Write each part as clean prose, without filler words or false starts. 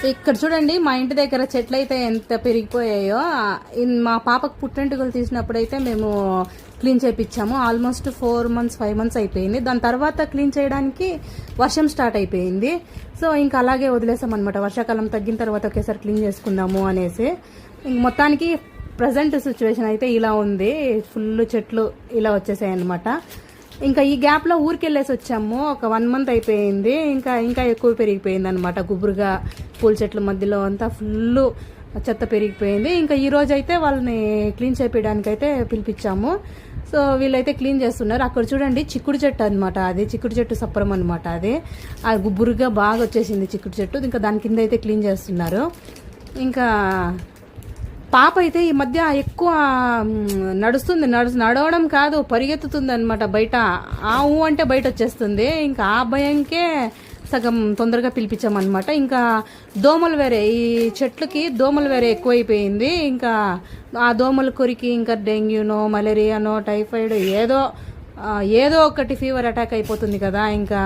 ఇక్కడ చూడండి మా ఇంటి దగ్గర చెట్లు అయితే ఎంత పెరిగిపోయాయో. మా పాపకు పుట్టెంటుకలు తీసినప్పుడైతే మేము క్లీన్ చేయించాము. ఆల్మోస్ట్ 4 months 5 months అయిపోయింది. దాని తర్వాత క్లీన్ చేయడానికి వర్షం స్టార్ట్ అయిపోయింది. సో ఇంకా అలాగే వదిలేసాం అనమాట. వర్షాకాలం తగ్గిన తర్వాత ఒకేసారి క్లీన్ చేసుకుందాము అనేసి. మొత్తానికి ప్రజెంట్ సిచ్యువేషన్ అయితే ఇలా ఉంది. ఫుల్ చెట్లు ఇలా వచ్చేసాయి అనమాట. ఇంకా ఈ గ్యాప్లో ఊరికి వెళ్ళేసి వచ్చాము. ఒక 1 month అయిపోయింది. ఇంకా ఎక్కువ పెరిగిపోయింది అనమాట. గుబురుగా పూల చెట్ల మధ్యలో అంతా ఫుల్ చెత్త పెరిగిపోయింది. ఇంకా ఈ రోజు అయితే వాళ్ళని క్లీన్ చేపించడానికి అయితే పిలిపించాము. సో వీళ్ళైతే క్లీన్ చేస్తున్నారు. అక్కడ చూడండి చిక్కుడు చెట్టు అనమాట. అది చిక్కుడు చెట్టు సప్పరం అనమాట. అది గుబురుగా బాగా వచ్చేసింది చిక్కుడు చెట్టు. ఇంకా దాని కింద అయితే క్లీన్ చేస్తున్నారు. ఇంకా పాప అయితే ఈ మధ్య ఎక్కువ నడుస్తుంది. నడవడం కాదు, పరిగెత్తుతుంది అనమాట. బయట ఊ అంటే బయట వచ్చేస్తుంది. ఇంకా ఆ భయంకే సగం తొందరగా పిలిపించామన్నమాట. ఇంకా దోమలు వేరే, ఈ చెట్లకి దోమలు వేరే ఎక్కువైపోయింది. ఇంకా ఆ దోమలు కొరికి ఇంకా డెంగ్యూనో మలేరియానో టైఫాయిడ్ ఏదో ఒకటి ఫీవర్ అటాక్ అయిపోతుంది కదా. ఇంకా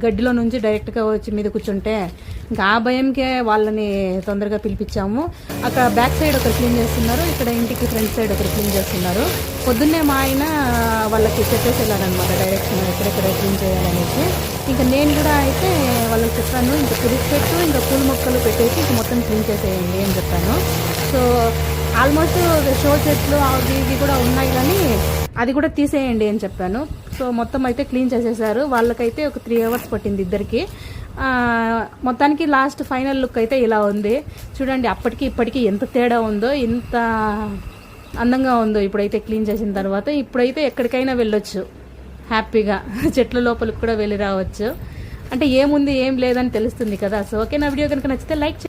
గడ్డిలో నుంచి డైరెక్ట్గా వచ్చి మీద కూర్చుంటే ఇంకా ఆ భయంకే వాళ్ళని తొందరగా పిలిపించాము. అక్కడ బ్యాక్ సైడ్ ఒకరు క్లీన్ చేస్తున్నారు, ఇక్కడ ఇంటికి ఫ్రంట్ సైడ్ ఒకరు క్లీన్ చేస్తున్నారు. పొద్దున్నే మా ఆయన వాళ్ళకి చెప్పేసి వెళ్ళారనమాట డైరెక్షన్ ఎక్కడెక్కడ క్లీన్ చేయాలనేసి. ఇంకా నేను కూడా అయితే వాళ్ళకి చెప్పాను, ఇంకా తులసి చెట్టు ఇంకా పూల మొక్కలు పెట్టేసి ఇంక మొత్తం క్లీన్ చేసేయండి అని చెప్పాను. సో ఆల్మోస్ట్ షో చెట్లు అవి ఇవి కూడా ఉన్నాయి, కానీ అది కూడా తీసేయండి అని చెప్పాను. సో మొత్తం అయితే క్లీన్ చేసేసారు. వాళ్ళకైతే ఒక 3 hours పట్టింది ఇద్దరికి. మొత్తానికి లాస్ట్ ఫైనల్ లుక్ అయితే ఇలా ఉంది. చూడండి అప్పటికి ఇప్పటికీ ఎంత తేడా ఉందో, ఎంత అందంగా ఉందో ఇప్పుడైతే క్లీన్ చేసిన తర్వాత. ఇప్పుడైతే ఎక్కడికైనా వెళ్ళొచ్చు హ్యాపీగా, చెట్ల లోపలికి కూడా వెళ్ళి రావచ్చు. అంటే ఏముంది ఏం లేదని తెలుస్తుంది కదా. సో ఓకే, నా వీడియో కనుక నచ్చితే లైక్